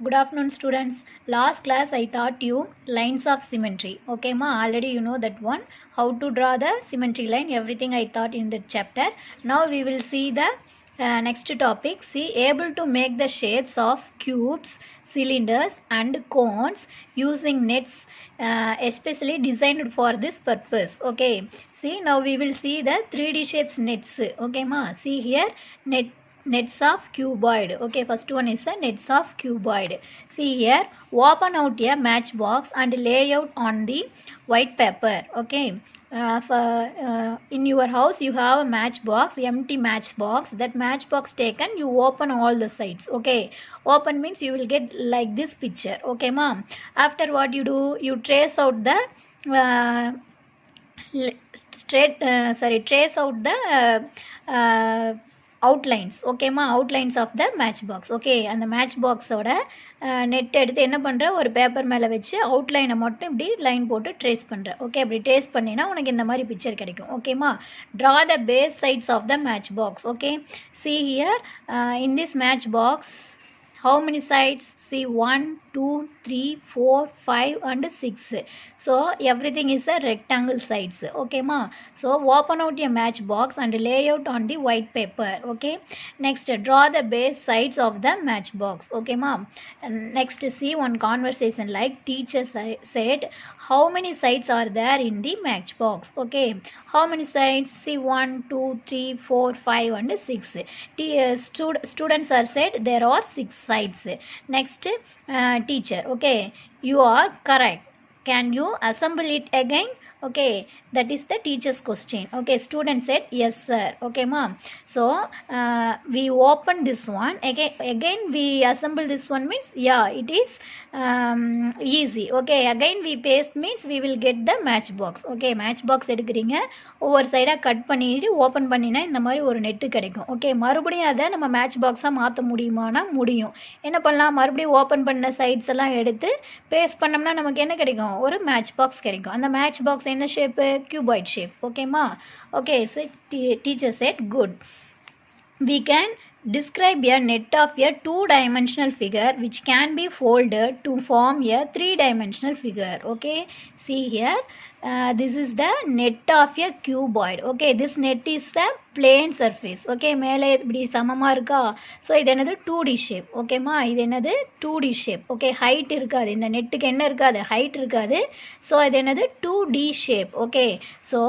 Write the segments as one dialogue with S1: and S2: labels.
S1: Good afternoon, students. Last class I taught you lines of symmetry. Okay, ma. Already you know that one. How to draw the symmetry line. Everything I taught in the chapter. Now we will see the next topic. See, able to make the shapes of cubes, cylinders, and cones using nets, especially designed for this purpose. Okay. See, now we will see the 3D shapes nets. Okay, ma. See here, nets of cuboid. Okay, first one is the nets of cuboid. See here, open out a matchbox and lay out on the white paper. Okay, in your house you have a matchbox, empty matchbox. That matchbox taken, you open all the sides. Okay, open means you will get like this picture. Okay, mom. After what you do, you trace out the trace out the outlines. Okay ma, outlines of the matchbox. Okay, and the matchbox ஓட net எடுத்து என்ன பண்ணுற, ஒரு paper மேலே வச்சு அவுட்லைனை மட்டும் இப்படி line போட்டு ட்ரேஸ் பண்ணுற. ஓகே, அப்படி ட்ரேஸ் பண்ணினா உனக்கு இந்த மாதிரி பிக்சர் கிடைக்கும். ஓகேம்மா, draw the base sides of the match box. Okay, see here, in this match box how many sides? See, 1 2 3 4 5 and 6. So everything is a rectangle sides. Okay ma, so open out your matchbox and lay out on the white paper. Okay, next draw the base sides of the matchbox. Okay ma, and next see one conversation like teacher said, how many sides are there in the matchbox? Okay, how many sides? See, 1 2 3 4 5 and 6. Students are said there are 6 sides. Next, teacher, okay, you are correct, can you assemble it again? Okay, that is the teacher's question. Okay, student said yes sir. Okay ma'am, so we open this one again we assemble this one means yeah it is easy. Okay, again we paste means we will get the matchbox. Okay, matchbox எடுக்கிறீங்க, ஒவ்வொரு சைடாக cut பண்ணிட்டு open பண்ணினா இந்த மாதிரி ஒரு net கிடைக்கும். Okay, மறுபடியும் அதை நம்ம மேட்ச் பாக்ஸாக மாற்ற முடியுமானா முடியும். என்ன பண்ணலாம், மறுபடியும் ஓப்பன் பண்ண சைட்ஸ் எல்லாம் எடுத்து பேஸ்ட் பண்ணோம்னா நமக்கு என்ன கிடைக்கும், ஒரு மேட்ச் பாக்ஸ் கிடைக்கும். அந்த மேட்ச் பாக்ஸ் என்ன shape, cuboid shape. Okay ma, okay, so teacher said good, we can describe a net of a two-dimensional figure which can be folded to form a three-dimensional figure. Okay, see here, this is the net of a cuboid. Okay, this net is the plane surface. Okay, மேலே இப்படி சமமாக இருக்கா, so இது என்னது 2D shape. ஓகேம்மா, இது என்னது 2D shape. Okay, height இருக்காது, இந்த நெட்டுக்கு என்ன இருக்காது, ஹைட் இருக்காது. ஸோ இது என்னது 2D shape. Okay, so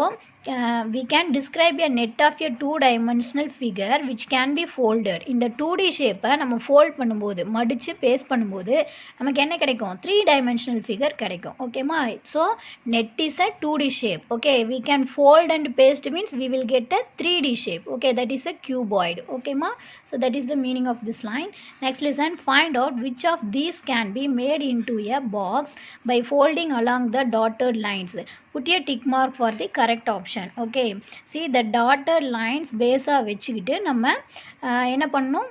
S1: we can describe a net of a two-dimensional figure which can be folded. இந்த 2D ஷேப்பை நம்ம ஃபோல்ட் பண்ணும்போது, மடித்து பேஸ்ட் பண்ணும்போது நமக்கு என்ன கிடைக்கும், 3-dimensional figure கிடைக்கும். ஓகேம்மா, so net is a 2D shape. Okay, we can fold and paste means we will get a 3D shape. Okay, that is a cuboid. Okay ma, so that is the meaning of this line. Next lesson, find out which of these can be made into a box by folding along the dotted lines. Put a tick mark for the correct option. Okay, see the dotted lines பேஸா வச்சுக்கிட்டு நம்ம என்ன பண்ணணும்,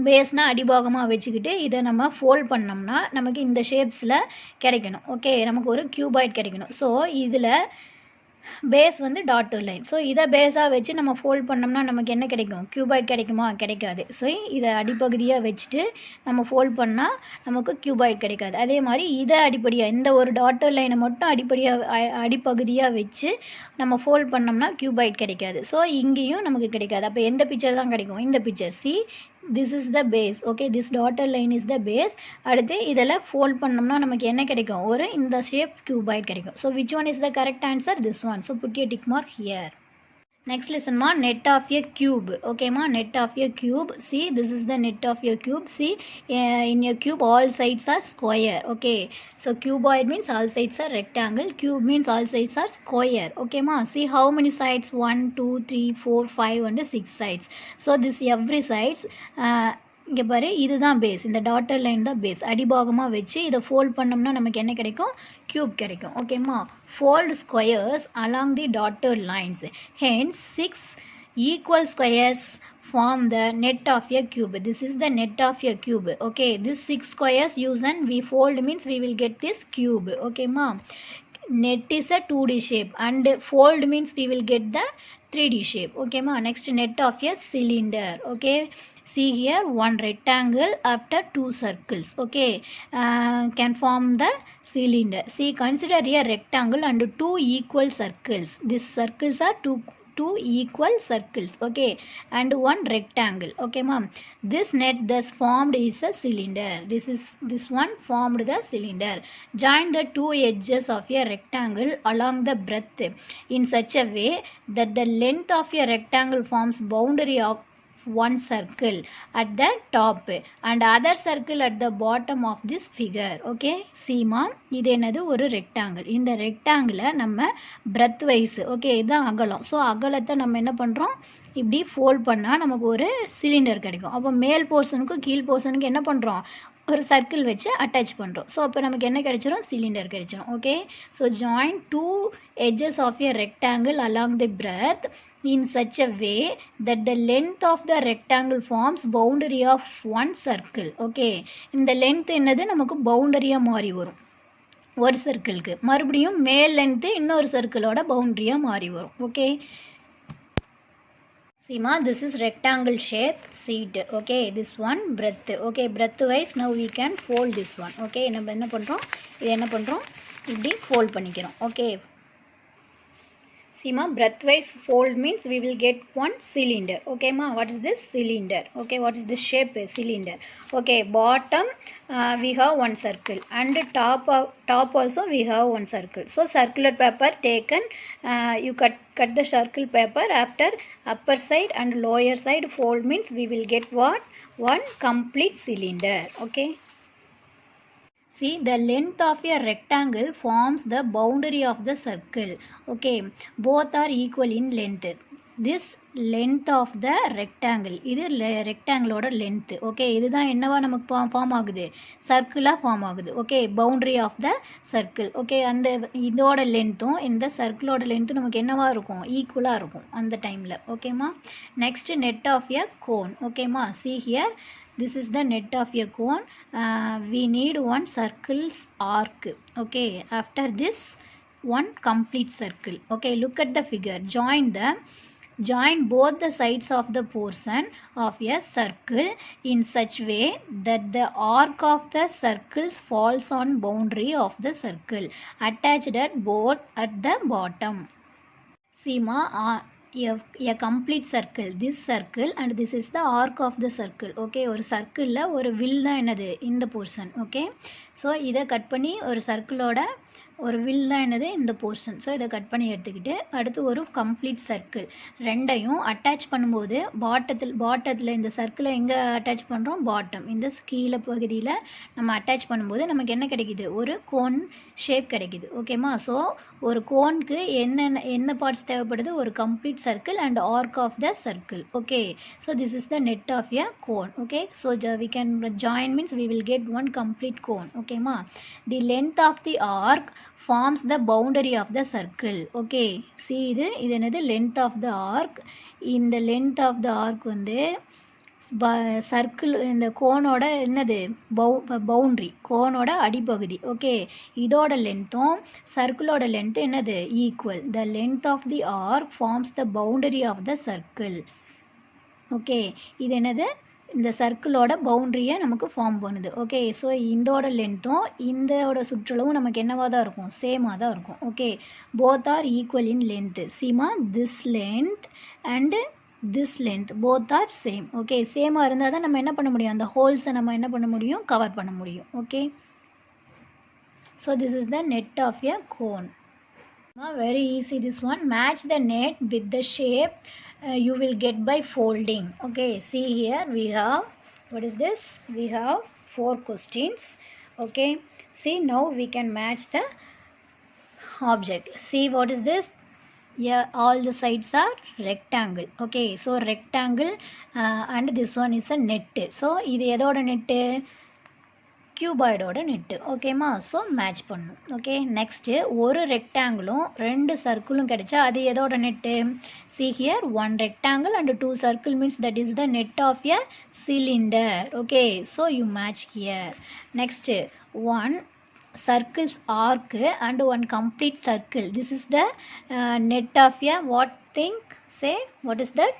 S1: பேஸ்னால் அடிபாகமாக வச்சுக்கிட்டு இதை நம்ம fold பண்ணோம்னா நமக்கு இந்த ஷேப்ஸில் கிடைக்கணும். ஓகே, நமக்கு ஒரு கியூபாய்ட் கிடைக்கணும். ஸோ இதில் பேஸ் வந்து டாட்டட் லைன். ஸோ இதை பேஸாக வச்சு நம்ம ஃபோல்ட் பண்ணோம்னா நமக்கு என்ன கிடைக்கும், கியூபாய்ட் கிடைக்குமா, கிடைக்காது. ஸோ இதை அடிப்பகுதியாக வச்சுட்டு நம்ம ஃபோல்ட் பண்ணால் நமக்கு கியூபாய்ட் கிடைக்காது. அதே மாதிரி இதை அடிப்படையாக, இந்த ஒரு டாட்டட் லைனை மட்டும் அடிப்பகுதியாக வச்சு நம்ம ஃபோல்ட் பண்ணோம்னா கியூபாய்ட் கிடைக்காது. ஸோ இங்கேயும் நமக்கு கிடைக்காது. அப்போ எந்த பிக்சர் தான் கிடைக்கும், இந்த picture. C, this is the base. Okay, this dotted line is the base. அடுத்து இதெல்லாம் fold பண்ணோம்னா நமக்கு என்ன கிடைக்கும், ஒரு இந்த shape cuboid கிடைக்கும். So which one is the correct answer? This one. So put your tick mark here. Next lesson ma, net of a cube. Okay ma, net of a cube. See, this is the net of your cube. See, in your cube all sides are square. Okay, so cuboid means all sides are rectangle, cube means all sides are square. Okay ma, see how many sides, 1 2 3 4 5 and 6 sides. So this every sides, இங்கே பாரு, இதுதான் base, இந்த daughter line தான் base. அடிபாகமாக வச்சு இதை fold பண்ணோம்னா நமக்கு என்ன கிடைக்கும், கியூப் கிடைக்கும். ஓகேம்மா, fold squares along the daughter lines, hence 6 equal squares form the net of a cube. This is the net of a cube. Okay, this 6 squares use and we fold means we will get this cube. Okay ma, net is a 2D shape and fold means we will get the 3D shape. Okay ma, next net of a cylinder. Okay, see here one rectangle after two circles, okay, can form the cylinder. See, consider a rectangle and two equal circles. These circles are two equal circles, okay, and one rectangle, okay ma'am. This net thus formed is a cylinder. This one formed the cylinder. Join the two edges of a rectangle along the breadth in such a way that the length of a rectangle forms boundary of one circle at the top and other circle at the bottom of this figure, okay. see ma'am, இது என்னது ஒரு rectangle. இந்த rectangle நம்ம breadth wise, okay, இதுதான் அகலம். So அகலத்தை நம்ம என்ன பண்ணுறோம், இப்படி ஃபோல்ட் பண்ணால் நமக்கு ஒரு சிலிண்டர் கிடைக்கும். அப்போ மேல் போர்ஷனுக்கும் கீழ் போர்ஷனுக்கு என்ன பண்ணுறோம், ஒரு சர்க்கிள் வச்சு அட்டாச் பண்ணுறோம். ஸோ அப்போ நமக்கு என்ன கிடைச்சிரும், சிலிண்டர் கிடைச்சிரும், okay. So join two edges of a rectangle along the breadth in such a way that the length of the rectangle forms boundary of one circle, okay. இந்த length என்னது நமக்கு பவுண்டரியாக மாறி வரும் ஒரு சர்க்கிளுக்கு. மறுபடியும் மேல் லென்த்து இன்னொரு சர்க்கிளோட பவுண்டரியாக மாறி வரும், okay. See ma, this is rectangle shape sheet, okay. This one breadth, okay, breadth wise now we can fold this one, okay. நம்ம என்ன பண்ணுறோம், இது என்ன பண்ணுறோம், இப்படி fold பண்ணிக்கிறோம், okay. See ma, breadth wise fold means we will get one cylinder, okay ma. What is this cylinder, okay, what is this shape, cylinder, okay. Bottom we have one circle and top also we have one circle. So circular paper taken, you cut the circle paper. After upper side and lower side fold means we will get what, one complete cylinder, okay. See, the length of a rectangle forms the boundary of the circle, okay. Both are equal in length. This length of the rectangle, இது rectangle length, okay. இதுதான் என்னவா நமக்கு form ஆகுது, சர்க்கிளாக form ஆகுது, okay. Boundary of the circle, okay. அந்த இதோட லென்த்தும் இந்த சர்க்கிளோட லென்த்தும் நமக்கு என்னவா இருக்கும், ஈக்குவலாக இருக்கும் அந்த டைமில், ஓகேம்மா. Next net of a cone, ஓகேம்மா. see here, this is the net of a cone. We need one circle's arc, okay. After this one complete circle, okay. Look at the figure. Join both the sides of the portion of a circle in such way that the arc of the circles falls on boundary of the circle attached at the bottom. See ma, a complete circle, this circle and this is the arc of the circle, okay. ஒரு சர்க்கிளில் ஒரு will தான் என்னது இந்த portion, okay. So இதை cut பண்ணி ஒரு சர்க்கிளோட ஒரு வில் தான் என்னது இந்த போர்ஷன். ஸோ இதை கட் பண்ணி எடுத்துக்கிட்டு அடுத்து ஒரு கம்ப்ளீட் சர்க்கிள் ரெண்டையும் அட்டாச் பண்ணும்போது பாட்டத்தில் இந்த சர்க்கிளை எங்கே அட்டாச் பண்ணுறோம், பாட்டம், இந்த கீழே பகுதியில் நம்ம அட்டாச் பண்ணும்போது நமக்கு என்ன கிடைக்கிது, ஒரு கோன் ஷேப் கிடைக்கிது, ஓகேம்மா. ஸோ ஒரு கோனுக்கு என்ன பார்ட்ஸ் தேவைப்படுது, ஒரு complete circle and arc of the circle, okay. So this is the net of a cone, okay. So we can join means we will get one complete cone, ஓகேம்மா. The length of the arc forms the boundary of the circle, okay. see இது என்னது length of the arc. இந்த length of the arc வந்து circle இந்த கோனோட என்னது boundary, கோனோட அடிப்பகுதி, ஓகே. இதோட லென்த்தும் சர்க்கிளோட லென்த்து என்னது equal. The length of the arc forms the boundary of the circle, okay. இது என்னது இந்த சர்க்கிளோட பவுண்ட்ரியை நமக்கு ஃபார்ம் பண்ணுது, ஓகே. ஸோ இதோட லென்த்தும் இந்தோட சுற்றளவும் நமக்கு என்னவாக தான் இருக்கும், சேமாக தான் இருக்கும், okay. Both are equal in length. Seema, this length and this length both are same, okay. சேமாக இருந்தால் தான் நம்ம என்ன பண்ண முடியும், அந்த ஹோல்ஸை நம்ம என்ன பண்ண முடியும், கவர் பண்ண முடியும், okay. So this is the net of a cone. Very easy this one. Match the net with the shape you will get by folding, okay. See here we have, what is this, we have 4 questions, okay. See, now we can match the object. See, what is this, yeah, all the sides are rectangle, okay. So rectangle and this one is a net. So இது எதோட net, கியூபாய்டோட net, ஓகேம்மா. So match பண்ணும், okay. Next ஒரு ரெக்டாங்கிளும் ரெண்டு சர்க்கிளும் கிடைச்சா அது எதோட net, see here one rectangle and 2 circle means that is the net of a cylinder, okay. So you match here. Next one circle's arc and one complete circle, this is the net of a what thing, say what is that,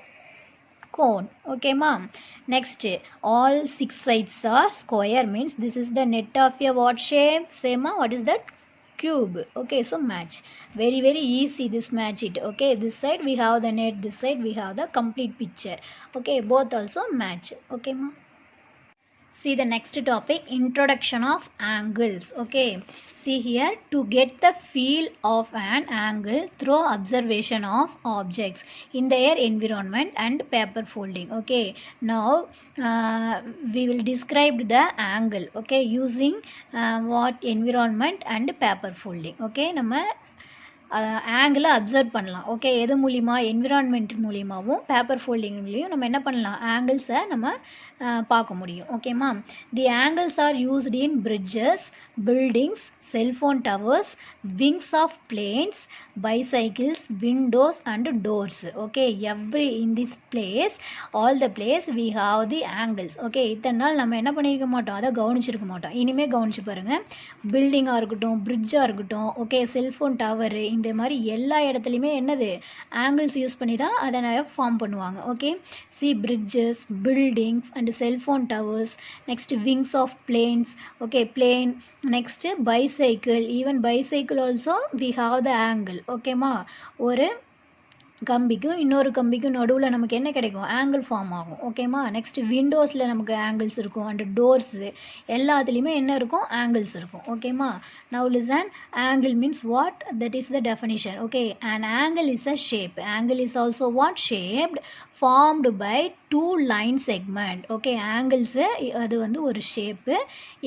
S1: cone. Okay ma. Next, all 6 sides are square means this is the net of a what shape? Say ma, what is that? Cube. Okay, so match. Very easy this match it. Okay, this side we have the net, this side we have the complete picture. Okay, both also match. Okay ma. See the next topic, introduction of angles. Okay, see here, to get the feel of an angle through observation of objects in their environment and paper folding. Okay, now we will describe the angle. Okay, using what environment and paper folding. Okay, நம்ம ஆங்கிளை observe பண்ணலாம். Okay, எது மூலிமா? Environment மூலிமாவும் paper ஃபோல்டிங்லேயும் நம்ம என்ன பண்ணலாம்? ஆங்கிள்ஸை நம்ம பார்க்க முடியும். ஓகேம்மா. The angles are used in bridges, buildings, cellphone towers, wings of planes, bicycles, windows and doors. Okay, every in this place, all the place we have the angles. Okay, இத்தனை நாள் நம்ம என்ன பண்ணியிருக்க மாட்டோம், அதை கவனிச்சிருக்க மாட்டோம். இனிமேல் கவனிச்சு பாருங்கள். பில்டிங்காக இருக்கட்டும், பிரிட்ஜாக இருக்கட்டும், ஓகே, செல்ஃபோன் டவரு, இந்த மாதிரி எல்லா இடத்துலையுமே என்னது ஆங்கிள்ஸ் யூஸ் பண்ணி தான் அதை ஃபார்ம் பண்ணுவாங்க. Okay, see bridges, buildings and cellphone towers, next wings of planes. Okay, plane, next bicycle, even bicycle also we have the angle. ஓகேம்மா, ஒரு கம்பிக்கும் இன்னொரு கம்பிக்கும் நடுவில் நமக்கு என்ன கிடைக்கும்? ஆங்கிள் ஃபார்ம் ஆகும். ஓகேம்மா. நெக்ஸ்ட் விண்டோஸில் நமக்கு ஆங்கிள்ஸ் இருக்கும், அண்ட் டோர்ஸு எல்லாத்துலேயுமே என்ன இருக்கும்? ஆங்கிள்ஸ் இருக்கும். ஓகேம்மா. Now listen, angle means what? That is the definition. Okay, and angle is a shape. Angle is also what? Shaped, formed by two line segment. Okay, angles அது வந்து ஒரு shape.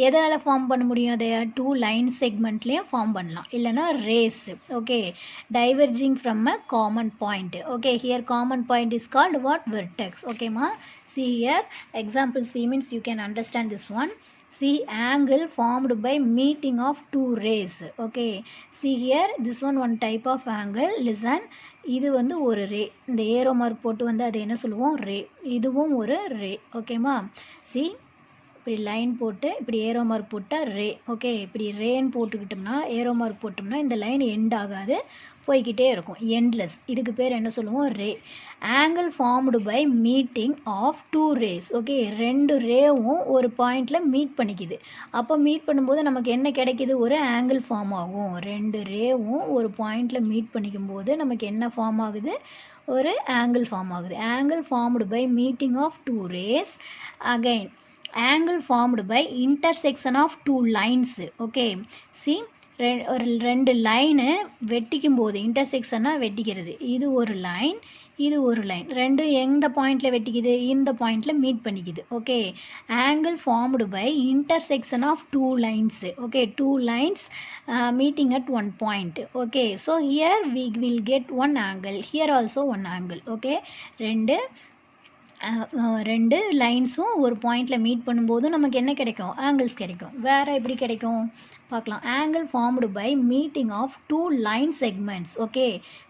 S1: எதால் form பண்ண முடியும்? அதை டூ லைன் செக்மெண்ட்லேயும் ஃபார்ம் பண்ணலாம், இல்லைனா race. Okay, diverging from a common point. Okay, here common point is called what? Vertex. Okay ma. See here, example C means you can understand this one. See, angle formed by meeting of two rays. Okay, see here, this one type of angle. Listen, இது வந்து ஒரு ரே. இந்த arrow mark போட்டு வந்து அது என்ன சொல்லுவோம்? ரே. இதுவும் ஒரு ரே. ஓகேமா. see, இப்படி லைன் போட்டு இப்படி ஏரோ மார்க் போட்டால் ரே. ஓகே, இப்படி ரேன்னு போட்டுக்கிட்டோம்னா, ஏரோ மார்க் போட்டோம்னா இந்த லைன் எண்ட் ஆகாது, போய்கிட்டே இருக்கும், எண்ட்லெஸ். இதுக்கு பேர் என்ன சொல்லுவோம்? Ray. Angle formed by meeting of two rays. Okay, ரெண்டு ரேவும் ஒரு பாயிண்டில் மீட் பண்ணிக்குது. அப்போ மீட் பண்ணும்போது நமக்கு என்ன கிடைக்கிது? ஒரு ஆங்கிள் ஃபார்ம் ஆகும். ரெண்டு ரேவும் ஒரு பாயிண்டில் மீட் பண்ணிக்கும் போது நமக்கு என்ன ஃபார்ம் ஆகுது? ஒரு ஆங்கிள் ஃபார்ம் ஆகுது. Angle formed by meeting of two rays. Again angle formed by intersection of two lines. Okay, see, ஒரு ரெண்டு லைனு வெட்டிக்கும் போது, இன்டர்செக்ஷனாக வெட்டிக்கிறது. இது ஒரு லைன், இது ஒரு லைன், ரெண்டு எந்த பாயிண்டில் வெட்டிக்குது? இந்த பாயிண்டில் மீட் பண்ணிக்குது. Okay, angle formed by intersection of two lines. Okay, two lines meeting at one point. Okay, so here we will get one angle, here also one angle. Okay, ரெண்டு லைன்ஸும் ஒரு பாயிண்டில் மீட் பண்ணும்போது நமக்கு என்ன கிடைக்கும்? ஆங்கிள்ஸ் கிடைக்கும். வேறு எப்படி கிடைக்கும் பார்க்கலாம். Angle formed by meeting of two line segments. Okay,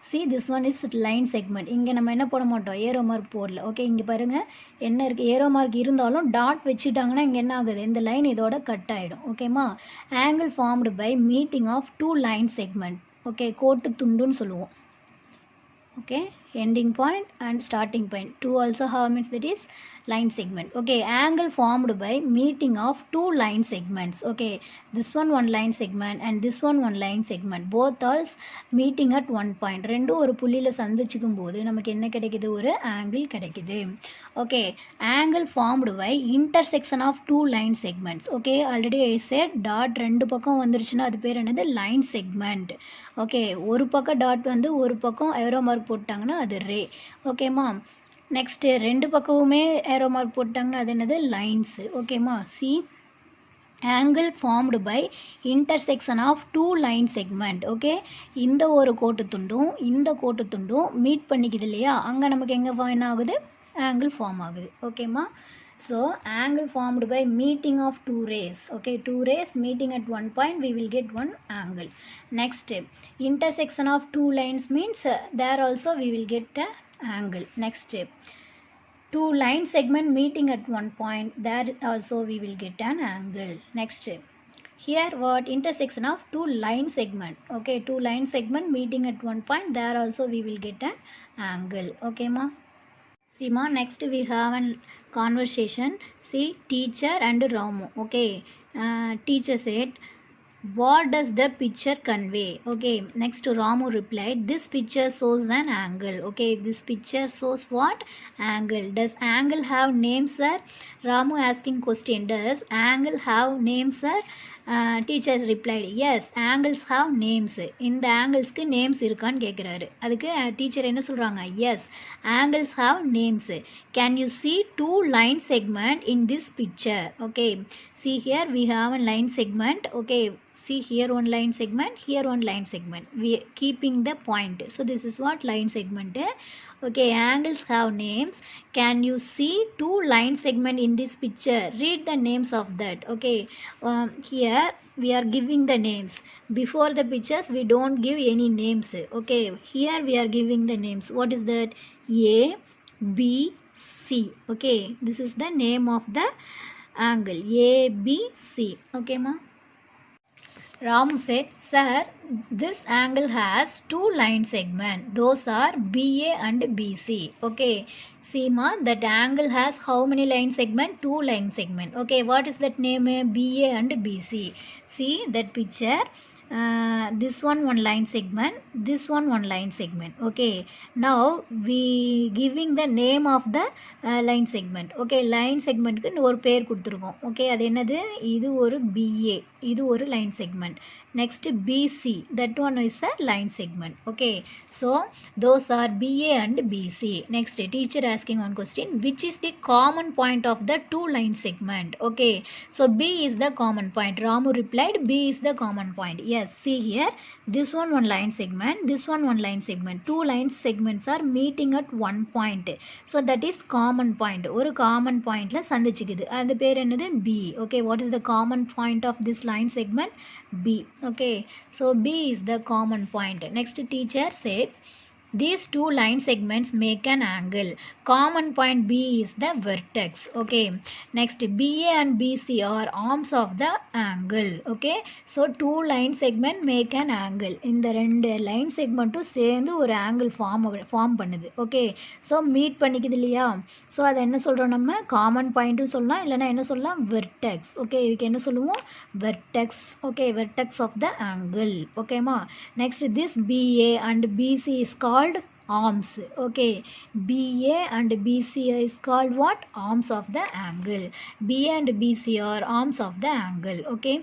S1: see this one is line segment. இங்கே நம்ம என்ன போட மாட்டோம்? ஏரோ மார்க் போடல. ஓகே, இங்கே பாருங்கள் என்ன இருக்குது? ஏரோ மார்க் இருந்தாலும் டாட் வச்சுட்டாங்கன்னா இங்கே என்ன ஆகுது? இந்த லைன் இதோட கட் ஆகிடும். ஓகேம்மா. Angle formed by meeting of two line segment. Okay, கோட்டு துண்டுன்னு சொல்லுவோம். Okay, ending point and starting point. Two also have means that is line segment. Okay, angle formed by meeting of two line segments. Okay, this one line segment and this one line segment. Both are meeting at one point. ரெண்டு ஒரு புள்ளியில் சந்திச்சுக்கும் போது நமக்கு என்ன கிடைக்குது? ஒரு angle கிடைக்குது. Okay, angle formed by intersection of two line segments. Okay, already I said that ரெண்டு பக்கம் வந்துருச்சுன்னா அது பேர் என்னது? Line segment. ஓகே, ஒரு பக்கம் டாட் வந்து ஒரு பக்கம் ஏரோ மார்க் போட்டாங்கன்னா அது ரே. ஓகேம்மா. நெக்ஸ்ட்டு ரெண்டு பக்கமுமே ஏரோ மார்க் போட்டாங்கன்னா அது என்னது? லைன்ஸு. ஓகேம்மா. See, angle formed by intersection of two line segment. Okay, இந்த ஒரு கோட்டு துண்டும் இந்த கோட்டு துண்டும் மீட் பண்ணிக்குது இல்லையா? அங்கே நமக்கு எங்கே என்ன ஆகுது? ஆங்கிள் ஃபார்ம் ஆகுது. ஓகேம்மா. So, angle formed by meeting of two rays. Okay, two rays meeting at one point, we will get one angle. Next, intersection of two lines means there also we will get an angle. Next, two line segment meeting at one point, there also we will get an angle. Next, here what? Intersection of two line segment. Okay, two line segment meeting at one point, there also we will get an angle. Okay ma. See ma, next we have a conversation. See, teacher and Ramu. Okay, teacher said, what does the picture convey? Okay, next Ramu replied, this picture shows an angle. Okay, this picture shows what? Angle. Does angle have names, sir? Ramu asking question, does angle have names, sir? Teacher replied, yes, angles have names. இந்த ஆங்கிள்ஸ்க்கு names இருக்கான்னு கேட்குறாரு. அதுக்கு teacher என்ன சொல்கிறாங்க? Yes, angles have names. Can you see two line segment in this picture? Okay, see here we have a line segment. Okay, see here one line segment, here one line segment. We keeping the point. So this is what line segment. Okay, angles have names. Can you see two line segment in this picture? Read the names of that. Okay, here we are giving the names. Before the pictures we don't give any names. Okay, here we are giving the names. What is that? A, B, C. Okay, this is the name of the angle. A, B, C. Okay ma. Ramu said, sir, this angle has two line segments. Those are BA and BC. Okay, see ma, that angle has how many line segment? Two line segment. Okay, what is that name? BA and BC. See that picture. This one line segment, this one line segment. Okay, now we giving the name of the line segment. Okay, line segment க்கு ஒரு பேர் கொடுத்துருக்கோம். Okay, அது என்னது? இது ஒரு BA, இது ஒரு line segment. Next BC, that one is a line segment. Okay, so those are BA and BC. Next teacher asking one question, which is the common point of the two line segment? Okay, so B is the common point. Ramu replied, B is the common point. Yes, see here, this one line segment, this one line segment. Two line segments are meeting at one point. So that is common point. ஒரு common pointல சந்திச்சுக்குது. அது பேர் என்னது? B. Okay, what is the common point of this line segment? B. Okay, so B is the common point. Next teacher said, these two line segments make an angle. Common point B is the vertex. Okay, next BA and BC are arms of the angle. Okay, so two line segment make an angle. இந்த ரெண்டு line segmentum சேர்ந்து ஒரு angle form பண்ணுது. Okay, so meet பண்ணிக்குது இல்லையா? So அதை என்ன சொல்கிறோம் நம்ம? காமன் பாயிண்ட்டும் சொல்லலாம், இல்லைனா என்ன சொல்லலாம்? வெர்டெக்ஸ். ஓகே, இதுக்கு என்ன சொல்லுவோம்? Vertex. Okay, vertex of the angle. ஓகேமா. Next this BA and BC is called arms. Okay, BA and BC is called what? Arms of the angle. BA and BC are arms of the angle. Okay,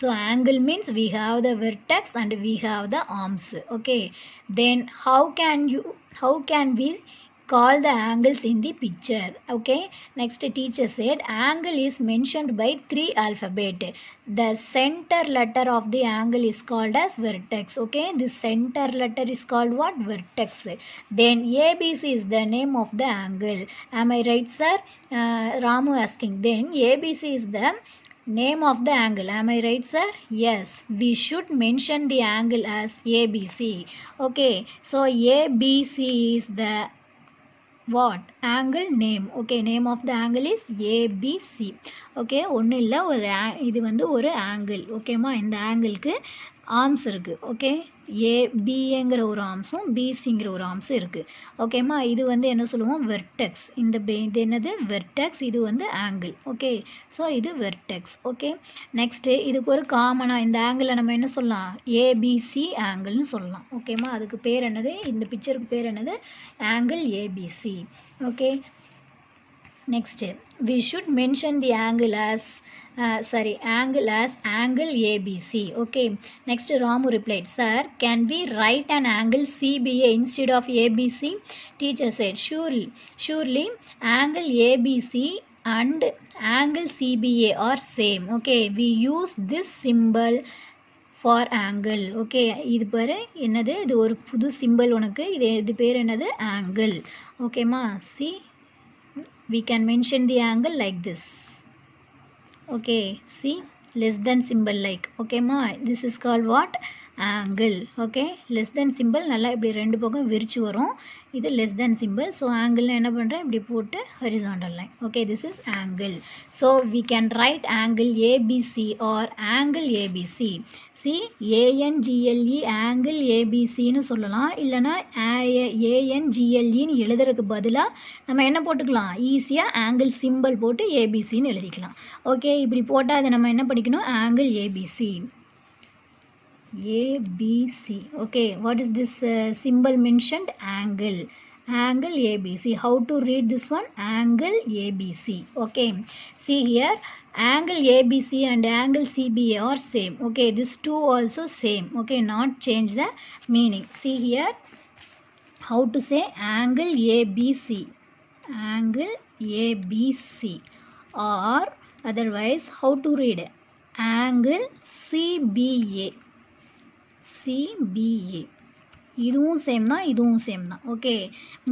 S1: so angle means we have the vertex and we have the arms. Okay, then how can we call the angles in the picture? Okay, next teacher said, angle is mentioned by 3 alphabet. The center letter of the angle is called as vertex. Okay, the center letter is called what? Vertex. Then ABC is the name of the angle. Am I right, sir? Ramu asking. Then ABC is the name of the angle. Am I right, sir? Yes, we should mention the angle as ABC. Okay, so ABC is the what? Angle name. Okay, name of the angle is ABC. Okay, ஒன்றும் இல்லை, இது வந்து ஒரு angle. ஓகேம்மா, இந்த ஆங்கிளுக்கு arms இருக்குது. Okay, ஏபிங்கிற ஒரு ஆர்ம்ஸும் பிசிங்கிற ஒரு ஆர்ம்ஸும் இருக்குது. ஓகேம்மா, இது வந்து என்ன சொல்லுவோம்? வெர்டெக்ஸ். இது என்னது? வெர்டெக்ஸ். இது வந்து ஆங்கிள். ஓகே, ஸோ இது வெர்டெக்ஸ். ஓகே, நெக்ஸ்ட்டு இதுக்கு ஒரு காமனாக இந்த ஆங்கிளை நம்ம என்ன சொல்லலாம்? ஏபிசி ஆங்கிள்னு சொல்லலாம். ஓகேம்மா, அதுக்கு பேர் என்னது? இந்த பிக்சருக்கு பேர் என்னது? Angle ABC. Okay, next we should mention the angle as angle ABC. Okay, next Ramu replied, sir, can we write an angle CBA instead of ABC? Teacher said, surely angle ABC and angle CBA are same. Okay, we use this symbol for angle. Okay, இது பாரு என்னது? இது ஒரு புது simple உனக்கு. இது பேர் என்னது? angle. ஓகேம்மா, see, we can mention the angle like this. Okay, see, less than symbol like. Okay ma, this is called what? Angle. Okay, less than simple நல்லா இப்படி ரெண்டு பக்கம் விரிச்சு வரும். இது less than simple. So angle என்ன பண்ணுறேன், இப்படி போட்டு horizontal line. Okay, this is angle. So we can write angle ABC or angle ABC. See ANGLE angle ஏபிசின்னு சொல்லலாம். இல்லைனா ஏஎன்ஜிஎல்இன்னு எழுதுறதுக்கு பதிலாக நம்ம என்ன போட்டுக்கலாம், ஈஸியாக ஆங்கிள் சிம்பிள் போட்டு ஏபிசின்னு எழுதிக்கலாம். ஓகே, இப்படி போட்டால் அதை நம்ம என்ன படிக்கணும், angle ABC. ABC. Okay, what is this symbol mentioned? Angle. Angle ABC. How to read this one? Angle ABC. Okay, see here, angle ABC and angle CBA are same. Okay, this two also same. Okay, not change the meaning. See here, how to say angle ABC. Angle ABC. Or otherwise, how to read angle CBA. CBA. இதுவும் same தான், இதுவும் same தான். Okay,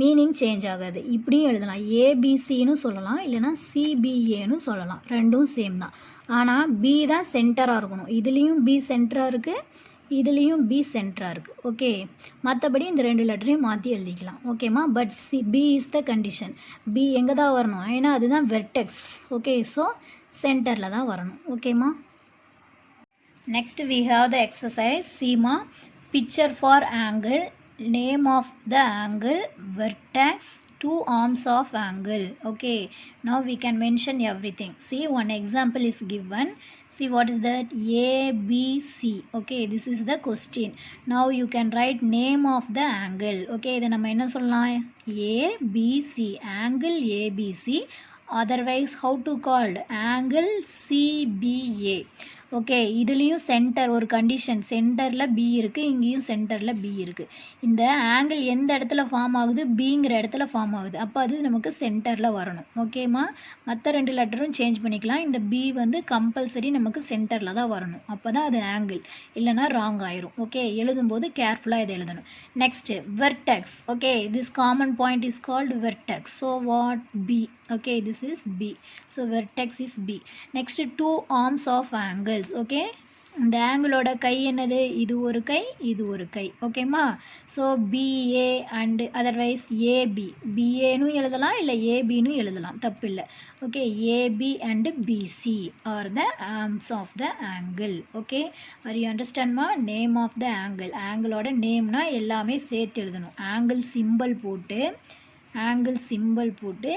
S1: meaning change ஆகாது. இப்படியும் எழுதலாம், ஏபிசின்னு சொல்லலாம், இல்லைனா சிபிஏன்னு சொல்லலாம். ரெண்டும் சேம் தான். ஆனால் பி தான் சென்டராக இருக்கணும். இதுலேயும் பி சென்டராக இருக்குது, இதுலேயும் பி சென்டராக இருக்குது. ஓகே, மற்றபடி இந்த ரெண்டு லெட்டரையும் மாற்றி எழுதிக்கலாம். ஓகேம்மா, but B is the condition. B எங்கே தான் வரணும், ஏன்னா அதுதான் வெர்டெக்ஸ். ஓகே, ஸோ சென்டரில் தான் வரணும். ஓகேம்மா. Next we have the exercise. Seema, picture for angle, name of the angle, vertex, two arms of angle. Okay, now we can mention everything. See, one example is given. See, what is that? ABC. Okay, this is the question. Now you can write name of the angle. Okay, இதை நம்ம என்ன சொல்லலாம், ABC, angle ABC. Otherwise, how to called angle CBA. Okay, இதுலேயும் centre ஒரு condition, சென்டரில் B இருக்குது, இங்கேயும் சென்டரில் பி இருக்குது. இந்த ஆங்கிள் எந்த இடத்துல ஃபார்ம் ஆகுது, பிங்கிற இடத்துல ஃபார்ம் ஆகுது. அப்போ அது நமக்கு சென்டரில் வரணும். ஓகேம்மா, மற்ற ரெண்டு லெட்டரும் சேஞ்ச் பண்ணிக்கலாம். இந்த பி வந்து கம்பல்சரி நமக்கு சென்டரில் தான் வரணும். அப்போ தான் அது ஆங்கிள், இல்லைனா ராங் ஆயிரும். ஓகே, எழுதும்போது கேர்ஃபுல்லாக இதை எழுதணும். Next vertex. Okay, this common point is called vertex. So what B. Okay, this is B. So vertex is B. Next, two arms of angles. Okay, இந்த ஆங்கிளோட கை என்னது, இது ஒரு கை, இது ஒரு கை. ஓகேம்மா, so BA and otherwise AB. பிஏன்னு எழுதலாம், இல்லை ஏபின்னு எழுதலாம், தப்பு இல்லை. Okay, AB and BC are the arms of the angle. Okay, are you அண்டர்ஸ்டாண்ட்மா? நேம் ஆஃப் த ஆங்கிள், ஆங்கிளோட நேம்னா எல்லாமே சேர்த்து எழுதணும். ஆங்கிள் சிம்பிள் போட்டு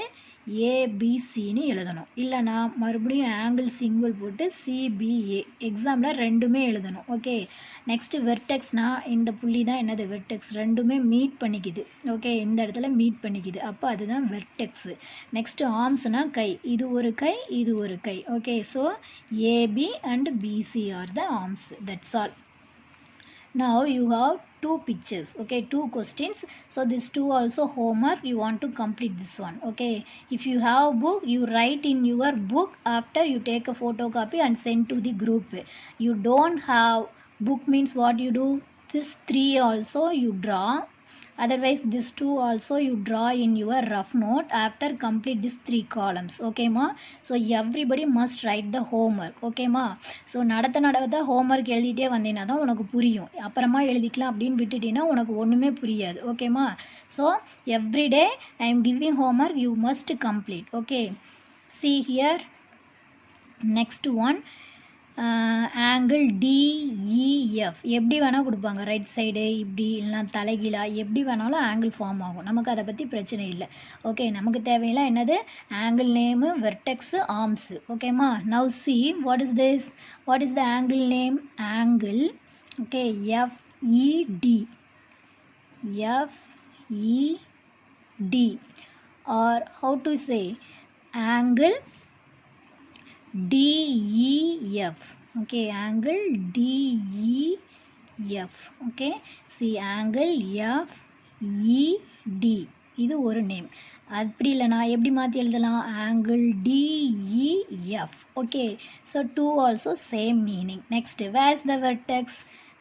S1: ஏபிசின்னு எழுதணும். இல்லைனா மறுபடியும் ஆங்கிள் சிம்பிள் போட்டு சிபிஏ. எக்ஸாமில் ரெண்டுமே எழுதணும். ஓகே, நெக்ஸ்ட்டு வெர்டெக்ஸ்னால் இந்த புள்ளி தான் என்னது, வெர்டெக்ஸ். ரெண்டுமே மீட் பண்ணிக்குது. ஓகே, இந்த இடத்துல மீட் பண்ணிக்குது, அப்போ அதுதான் வெர்டெக்ஸு. நெக்ஸ்ட்டு ஆர்ம்ஸ்னால் கை, இது ஒரு கை, இது ஒரு கை. Okay, so AB and BC are the arms. That's all. Now you have two pictures. Okay, two questions. So this two also homework, you want to complete this one. Okay, if you have book, you write in your book. After you take a photocopy and send to the group. You don't have book means what you do, this three also you draw. Otherwise this two also you draw in your rough note after complete these three columns. Okay ma, so everybody must write the homework. Okay ma, so நடத்த homework எழுதிட்டே வந்தீனா தான் உனக்கு புரியும். அப்புறமா எழுதிக்கலாம் அப்படின்னு விட்டுட்டீனா உனக்கு ஒண்ணுமே புரியாது. Okay ma, so every day I am giving homework, you must complete. Okay, see here, next one, angle DEF எப்படி வேணால் கொடுப்பாங்க. ரைட் சைடு இப்படி, இல்லைனா தலைகீழா, எப்படி வேணாலும் ஆங்கிள் ஃபார்ம் ஆகும். நமக்கு அதை பற்றி பிரச்சனை இல்லை. ஓகே, நமக்கு தேவையெல்லாம் என்னது, ஆங்கிள் நேமு, வெர்டெக்ஸு, ஆர்ம்ஸு. ஓகேம்மா, now see what is this, what is the angle name, angle. Okay, FED, FED or how to say angle DEF. Okay, angle DEF. Okay, see angle FED. இது ஒரு name. அப்படி இல்லைனா எப்படி மாற்றி எழுதலாம், angle DEF. Okay, so two also same meaning. Next, where is the vertex?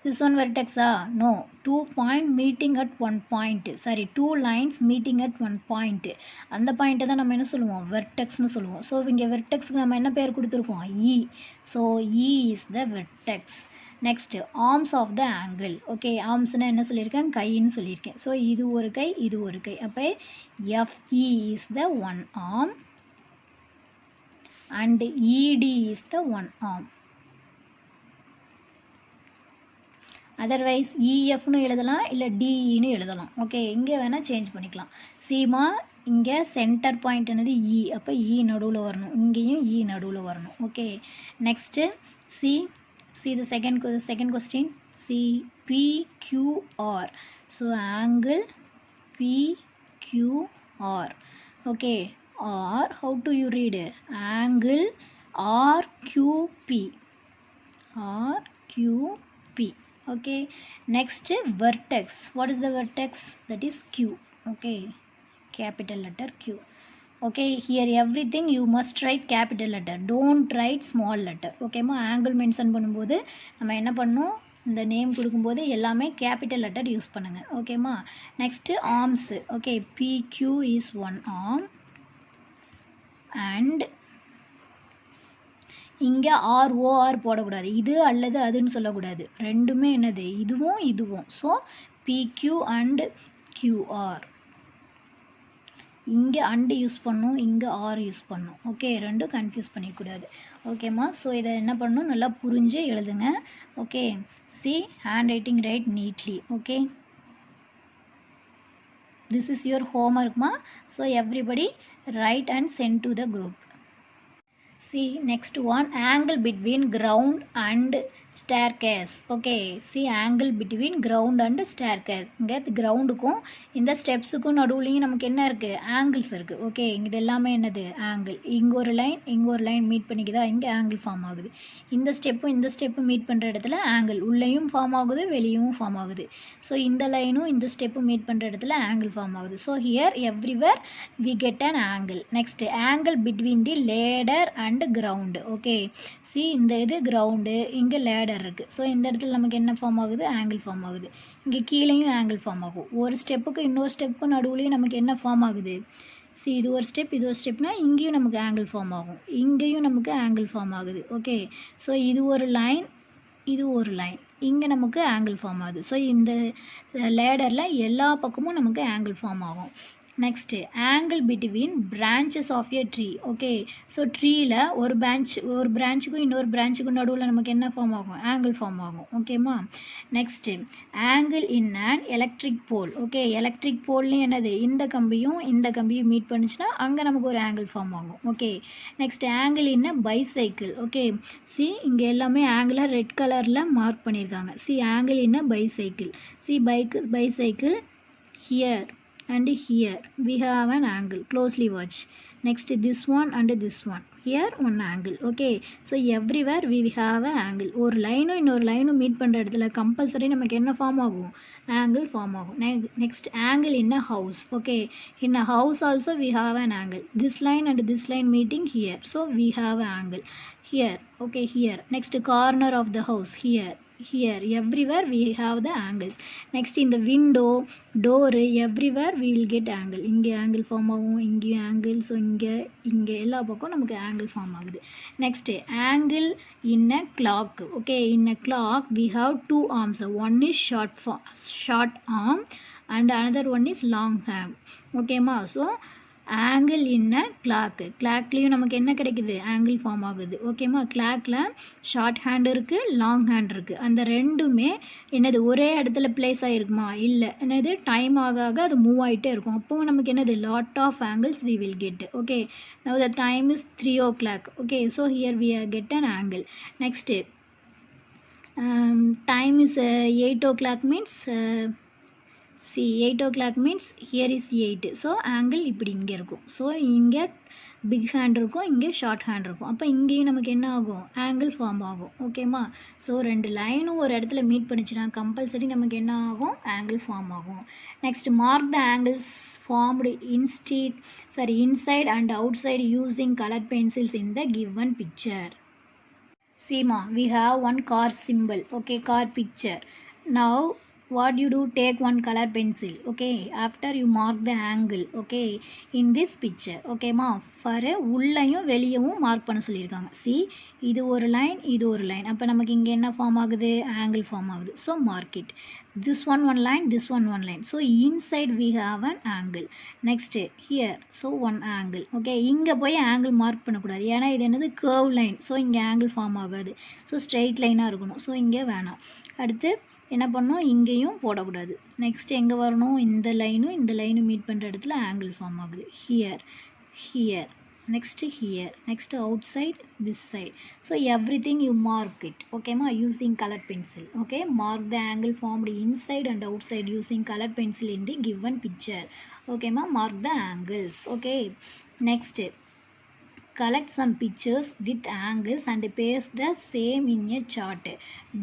S1: This one vertex no, 2 point meeting at one point. Sorry, 2 lines meeting at one point. அந்த point தான் நம்ம என்ன சொல்லுவோம், வெர்டெக்ஸ்னு சொல்லுவோம். ஸோ இங்கே வெர்டெக்ஸ்க்கு நம்ம என்ன பேர் கொடுத்துருக்கோம், E. So E is the vertex. Next arms of the angle. Okay, ஆர்ம்ஸ்னால் என்ன சொல்லியிருக்கேன், கைன்னு சொல்லியிருக்கேன். ஸோ இது ஒரு கை, இது ஒரு கை. அப்போ FE is the one arm and ED is the one arm. Otherwise EFனு எழுதலாம், இல்லை DEன்னு எழுதலாம். ஓகே, இங்கே வேணால் சேஞ்ச் பண்ணிக்கலாம். சீமா இங்கே சென்டர் பாயிண்ட் என்னது E, அப்போ E நடுவில் வரணும், இங்கேயும் E நடுவில் வரணும். Okay, next see the second question. PQR. So angle PQR. Okay, or how do you read it? Angle RQP. RQP. Okay, next vertex. What is the vertex? That is Q. Okay, capital letter Q. Okay, here everything you must write capital letter, don't write small letter. Okay ma, angle mention பண்ணும்போது நம்ம என்ன பண்ணணும், இந்த name கொடுக்கும்போது எல்லாமே capital letter use பண்ணுங்க. ஓகேம்மா, next arms. Okay, PQ is one arm and இங்கே ROR போடக்கூடாது, இது அல்லது அதுன்னு சொல்லக்கூடாது, ரெண்டுமே என்னது, இதுவும் இதுவும். So PQ and QR. இங்கே அண்டு யூஸ் பண்ணும், இங்கே ஆர் யூஸ் பண்ணும். ஓகே, ரெண்டும் கன்ஃபியூஸ் பண்ணிக்கூடாது. ஓகேம்மா, ஸோ இதை என்ன பண்ணணும், நல்லா புரிஞ்சு எழுதுங்க. Okay, see handwriting write neatly. Okay, this is your homework ma, so everybody write and send to the group. See next one, angle between ground and staircase. Okay, see angle between ground and staircase. இங்கே கிரவுண்டுக்கும் இந்த ஸ்டெப்ஸுக்கும் நடுவுலையும் நமக்கு என்ன இருக்குது, angles இருக்குது. Okay, இது எல்லாமே என்னது, angle. இங்கே ஒரு லைன் மீட் பண்ணிக்குதா, இங்கே ஆங்கிள் ஃபார்ம் ஆகுது. இந்த ஸ்டெப்பும் மீட் பண்ணுற இடத்துல ஆங்கிள் உள்ளேயும் ஃபார்ம் ஆகுது, வெளியும் ஃபார்ம் ஆகுது. ஸோ இந்த லைனும் இந்த ஸ்டெப்பும் மீட் பண்ணுற இடத்துல ஆங்கிள் ஃபார்ம் ஆகுது. So here everywhere we get an angle. Next angle between the ladder and ground. Okay, see இந்த இது கிரவுண்டு, இங்கே லேடர் இருக்குது. ஸோ இந்த இடத்துல நமக்கு என்ன ஃபார்ம் ஆகுது, ஆங்கிள் ஃபார்ம் ஆகுது. இங்கே கீழேயும் ஆங்கிள் ஃபார்ம் ஆகும். ஒரு ஸ்டெப்புக்கு இன்னொரு ஸ்டெப்புக்கு நடுவுலையும் நமக்கு என்ன ஃபார்ம் ஆகுது, சி இது ஒரு ஸ்டெப்னா இங்கேயும் நமக்கு ஆங்கிள் ஃபார்ம் ஆகும், இங்கேயும் நமக்கு ஆங்கிள் ஃபார்ம் ஆகுது. ஓகே, ஸோ இது ஒரு லைன், இது ஒரு லைன், இங்கே நமக்கு ஆங்கிள் ஃபார்ம் ஆகுது. ஸோ இந்த லேடரில் எல்லா பக்கமும் நமக்கு ஆங்கிள் ஃபார்ம் ஆகும். Next angle between branches of a tree. Okay, so ட்ரீயில் ஒரு பிரான்ச்சுக்கும் இன்னொரு பிரான்ச்சுக்கும் நடுவில் நமக்கு என்ன ஃபார்ம் ஆகும், ஆங்கிள் ஃபார்ம் ஆகும். ஓகேம்மா, next angle in an electric pole. Okay, electric போல்னு என்னது, இந்த கம்பியும் மீட் பண்ணிச்சுன்னா அங்கே நமக்கு ஒரு ஆங்கிள் ஃபார்ம் ஆகும். Okay, next angle in a bicycle. Okay, see இங்கே எல்லாமே ஆங்கிளை ரெட் கலரில் மார்க் பண்ணியிருக்காங்க. See angle in a bicycle. See bicycle here and here we have an angle, closely watch. Next this one and this one, here one angle. Okay, so everywhere we have an angle. ஒரு லைனும் இன்னொரு லைனும் meet பண்ணுற இடத்துல compulsory நமக்கு என்ன form ஆகும், angle form ஆகும். Next angle in a house. Okay, in a house also we have an angle. This line and this line meeting here, so we have an angle here. Okay, here. Next corner of the house, here, everywhere we have the angles. Next in the window, door, everywhere we will get angle. இங்கே angle form ஆகும், இங்கே angle, so இங்கே எல்லா பக்கம் நமக்கு angle form ஆகுது. Next angle in a clock. Okay, in a clock we have two arms. One is short arm and another one is long arm. Okay ma, so angle in a கிளாக்லேயும் நமக்கு என்ன கிடைக்குது, angle form ஆகுது. ஓகேம்மா, கிளாக்கில் short hand இருக்குது, long hand இருக்குது. அந்த ரெண்டுமே என்னது ஒரே இடத்துல பிளேஸ் ஆகிருக்குமா, இல்லை, என்னது டைம் ஆக அது மூவ் ஆகிட்டே இருக்கும். அப்போவும் நமக்கு என்னது lot of angles we will get. Okay, now the time is 3 o'clock. Okay, so here we get an angle. Next time is 8 o'clock means see 8 o'clock means here is 8. So angle இப்படி இங்கே இருக்கும். So இங்கே big hand இருக்கும், இங்கே short hand இருக்கும். அப்போ இங்கேயும் நமக்கு என்ன ஆகும், ஆங்கிள் ஃபார்ம் ஆகும். ஓகேம்மா, ஸோ ரெண்டு லைனும் ஒரு இடத்துல மீட் பண்ணிச்சுன்னா கம்பல்சரி நமக்கு என்ன ஆகும், ஆங்கிள் ஃபார்ம் ஆகும். Next mark the angles formed inside and out side using colour pencils in the given picture. See ma, we have one car symbol. Okay, car picture. Now what you do, take one color pencil, okay, after you mark the angle, okay, in this picture, okay ma, for உள்ளையும் வெளியவும் mark பண்ண சொல்லியிருக்காங்க. see, இது ஒரு line, இது ஒரு line, அப்போ நமக்கு இங்கே என்ன ஃபார்ம் ஆகுது, ஆங்கிள் ஃபார்ம் ஆகுது. So mark it. this one line, this one line. so inside we have an angle. next here, so one angle, okay, இங்கே போய் ஆங்கிள் மார்க் பண்ணக்கூடாது, ஏன்னா இது என்னது curve line. ஸோ இங்கே ஆங்கிள் ஃபார்ம் ஆகாது. ஸோ ஸ்ட்ரெயிட் லைனாக இருக்கணும். ஸோ இங்கே வேணாம். அடுத்து என்ன பண்ணணும், இங்கேயும் போடக்கூடாது. நெக்ஸ்ட் எங்கே வரணும், இந்த லைனும் மீட் பண்ணுற இடத்துல ஆங்கிள் ஃபார்ம் ஆகுது. Here next here, next outside this side. so everything you mark it, okay ma, using colored pencil. okay, mark the angle formed inside and outside using colored pencil in the given picture. okay ma, mark the angles. okay, next collect some pictures with angles and paste the same in a chart.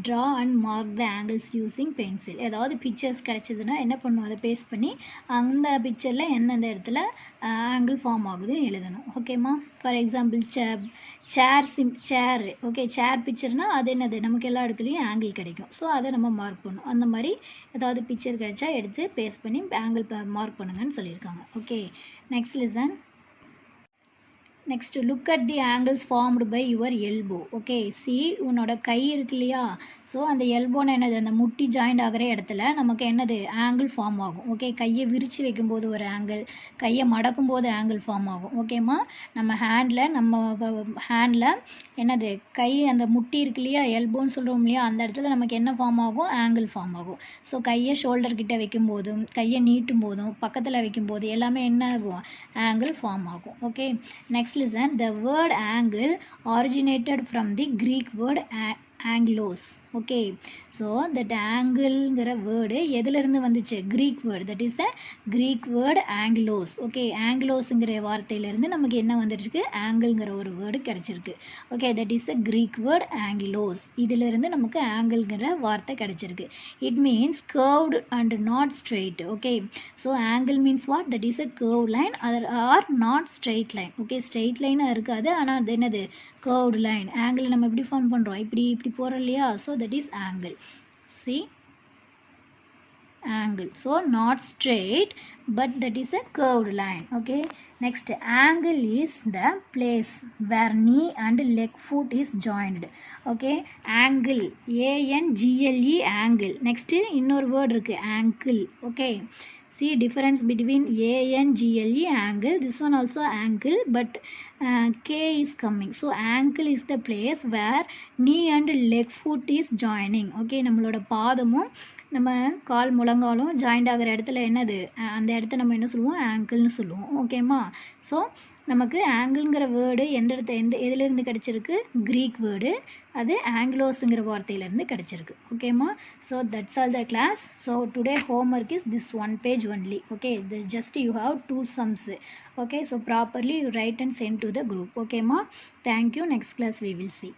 S1: draw and mark the angles using pencil. ஏதாவது pictures கிடைச்சதுன்னா என்ன பண்ணுவோம், அதை paste பண்ணி அந்த பிக்சரில் எந்தெந்த இடத்துல ஆங்கிள் ஃபார்ம் ஆகுதுன்னு எழுதணும். ஓகேம்மா, ஃபார் எக்ஸாம்பிள் சேர் ஓகே, சேர் பிக்சர்னால் அது என்னது, நமக்கு எல்லா இடத்துலையும் ஆங்கிள் கிடைக்கும். ஸோ அதை நம்ம மார்க் பண்ணணும். அந்த மாதிரி ஏதாவது பிக்சர் கிடைச்சா எடுத்து பேஸ்ட் பண்ணி ஆங்கிள் மார்க் பண்ணுங்கன்னு சொல்லியிருக்காங்க. Okay, next listen. next look at the angles formed by your elbow. okay, see, உன்னோட கை இருக்கு இல்லையா, ஸோ அந்த எல்போன்னு என்னது, அந்த முட்டி ஜாயிண்ட் ஆகிற இடத்துல நமக்கு என்னது ஆங்கிள் ஃபார்ம் ஆகும். ஓகே, கையை விரித்து வைக்கும்போது ஒரு ஆங்கிள், கையை மடக்கும் போது ஆங்கிள் ஃபார்ம் ஆகும். ஓகேம்மா, நம்ம ஹேண்டில் என்னது, கை அந்த முட்டி இருக்கு இல்லையா, எல்போன்னு சொல்கிறோம் இல்லையா, அந்த இடத்துல நமக்கு என்ன ஃபார்ம் ஆகும், ஆங்கிள் ஃபார்ம் ஆகும். ஸோ கையை ஷோல்டர் கிட்ட வைக்கும் போதும், கையை நீட்டும் போதும், பக்கத்தில் வைக்கும்போது எல்லாமே என்ன ஆகும், ஆங்கிள் ஃபார்ம் ஆகும். Okay, next listen, the word angle originated from the Greek word anglos. okay, so that angleங்கிற வேர்டு எதிலிருந்து வந்துச்சு, Greek word, that is the Greek word anglos. okay, anglosங்கிற வார்த்தையிலிருந்து நமக்கு என்ன வந்துருக்கு, ஆங்கிள்ங்கிற ஒரு வேர்டு கிடைச்சிருக்கு. okay, that is the Greek word anglos. இதிலிருந்து நமக்கு ஆங்கிள்ங்கிற வார்த்தை கிடைச்சிருக்கு. it means curved and not straight. okay, so angle means what, that is a curved line or not straight line. okay, straight line இருக்காது, ஆனால் அது என்னது, curved line. angle நம்ம எப்படி ஃபார்ம் பண்ணுறோம், இப்படி போகிறோம் இல்லையா, so that is angle. see, angle, so not straight but that is a curved line. okay, next angle is the place where knee and leg foot is joined. okay, angle, angle, angle. next இன்னொரு word இருக்கு, ankle. okay, see difference between angle, angle, this one also ankle, but k is coming. so ankle is the place where knee and leg foot is joining. okay, நம்மளோட பாதமும் நம்ம கால் முழங்காலும் joint ஆகிற இடத்துல என்னது, அந்த இடத்த நம்ம என்ன சொல்லுவோம், ஆங்கிள்னு சொல்லுவோம். ஓகேம்மா, ஸோ நமக்கு ஆங்கிள்ங்கிற வேர்டு எதிலிருந்து கிடச்சிருக்கு, க்ரீக் வேர்டு, அது ஆங்கிலோஸுங்கிற வார்த்தையிலேருந்து கிடச்சிருக்கு. ஓகேம்மா, so that's all the class. So today homework is this one page only. okay, just you have 2 sums. okay, so properly you write and send to the group. ஓகேம்மா, thank you. next class we will see.